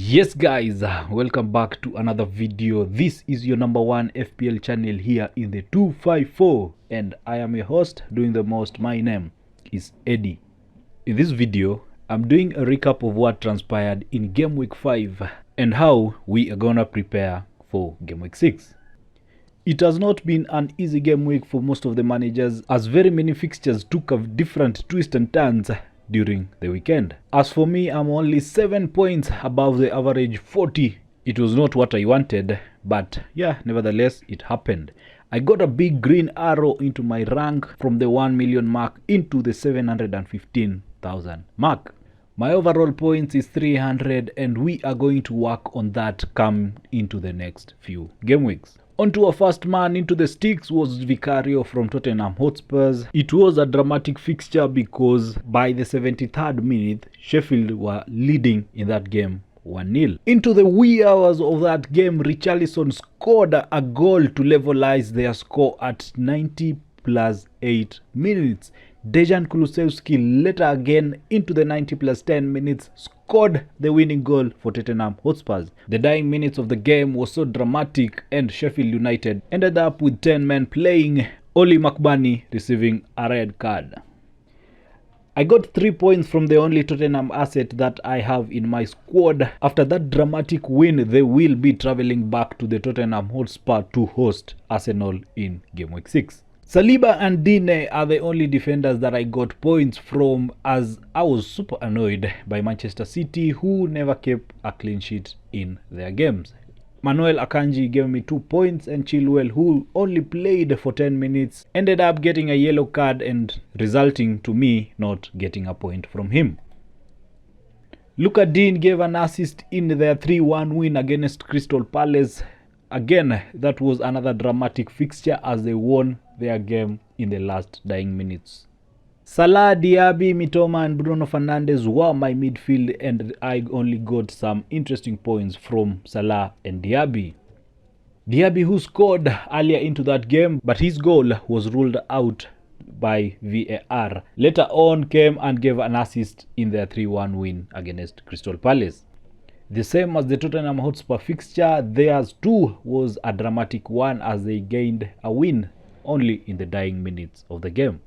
Yes guys, welcome back to another video. This is your number one FPL channel here in the 254 and I am your host doing the most. My name is Eddie. In this video, I'm doing a recap of what transpired in game week 5 and how we are gonna prepare for game week 6. It has not been an easy game week for most of the managers as very many fixtures took a different twists and turns during the weekend. As for me, I'm only 7 points above the average 40. It was not what I wanted, but yeah, nevertheless it happened. I got a big green arrow into my rank from the 1 million mark into the 715,000 mark. My overall points is 300 and we are going to work on that come into the next few game weeks. Onto our first man into the sticks was Vicario from Tottenham Hotspurs. It was a dramatic fixture because by the 73rd minute, Sheffield were leading in that game 1-0. Into the wee hours of that game, Richarlison scored a goal to levelize their score at 90 plus 8 minutes. Dejan Kulusevski later again into the 90 plus 10 minutes scored the winning goal for Tottenham Hotspurs. The dying minutes of the game was so dramatic and Sheffield United ended up with 10 men playing, Oli McBurney receiving a red card. I got 3 points from the only Tottenham asset that I have in my squad. After that dramatic win, they will be travelling back to the Tottenham Hotspur to host Arsenal in game week 6. Saliba and Dine are the only defenders that I got points from as I was super annoyed by Manchester City who never kept a clean sheet in their games. Manuel Akanji gave me 2 points and Chilwell, who only played for 10 minutes, ended up getting a yellow card and resulting to me not getting a point from him. Luka Dean gave an assist in their 3-1 win against Crystal Palace. Again, that was another dramatic fixture as they won their game in the last dying minutes. Salah, Diaby, Mitoma and Bruno Fernandes were my midfield and I only got some interesting points from Salah and Diaby. Diaby, who scored earlier into that game, but his goal was ruled out by VAR. Later on came and gave an assist in their 3-1 win against Crystal Palace. The same as the Tottenham Hotspur fixture, theirs too was a dramatic one as they gained a win only in the dying minutes of the game.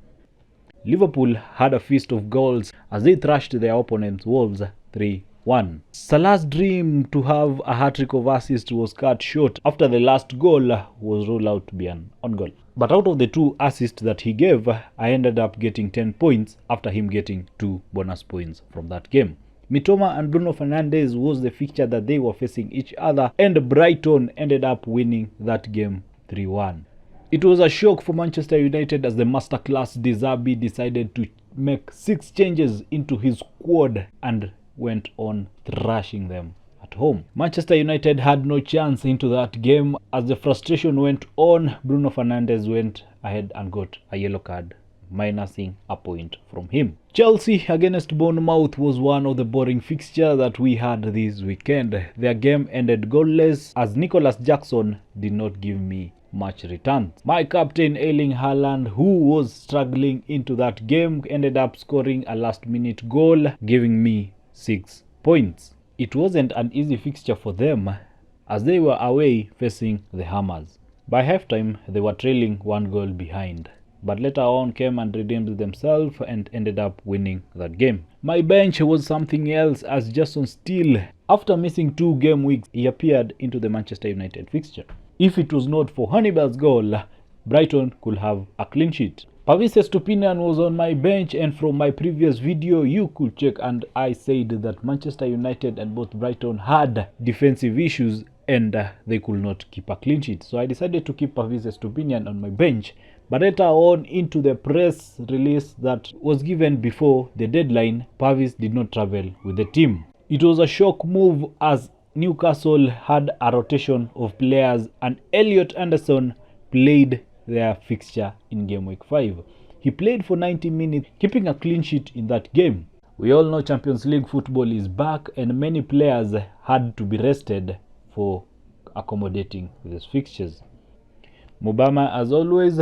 Liverpool had a feast of goals as they thrashed their opponents Wolves 3-1. Salah's dream to have a hat-trick of assists was cut short after the last goal was ruled out to be an own goal. But out of the 2 assists that he gave, I ended up getting 10 points after him getting 2 bonus points from that game. Mitoma and Bruno Fernandes was the fixture that they were facing each other and Brighton ended up winning that game 3-1. It was a shock for Manchester United as the masterclass De Zerbi decided to make 6 changes into his squad and went on thrashing them at home. Manchester United had no chance into that game as the frustration went on. Bruno Fernandes went ahead and got a yellow card, minusing a point from him. Chelsea against Bournemouth was one of the boring fixtures that we had this weekend. Their game ended goalless as Nicholas Jackson did not give me much returns. My captain Erling Haaland, who was struggling into that game, ended up scoring a last-minute goal, giving me 6 points. It wasn't an easy fixture for them as they were away facing the Hammers. By halftime, they were trailing 1 goal behind, but later on came and redeemed themselves and ended up winning that game. My bench was something else as Jason Steele, after missing 2 game weeks, he appeared into the Manchester United fixture. If it was not for Hannibal's goal, Brighton could have a clean sheet. Pavis Estupiñán was on my bench and from my previous video you could check and I said that Manchester United and both Brighton had defensive issues and they could not keep a clean sheet. So I decided to keep Pavis Estupiñán on my bench. But later on into the press release that was given before the deadline, Pavis did not travel with the team. It was a shock move as Newcastle had a rotation of players and Elliot Anderson played their fixture in game week 5. He played for 90 minutes, keeping a clean sheet in that game. We all know Champions League football is back and many players had to be rested for accommodating these fixtures. Mubama, as always,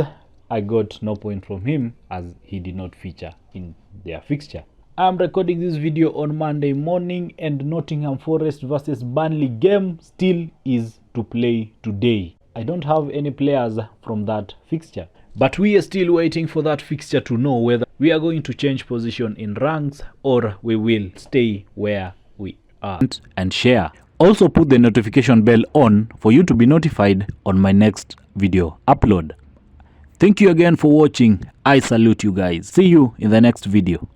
I got no point from him as he did not feature in their fixture. I'm recording this video on Monday morning, and Nottingham Forest versus Burnley game still is to play today. I don't have any players from that fixture, but we are still waiting for that fixture to know whether we are going to change position in ranks or we will stay where we are. And share. Also put the notification bell on for you to be notified on my next video upload. Thank you again for watching. I salute you guys. See you in the next video.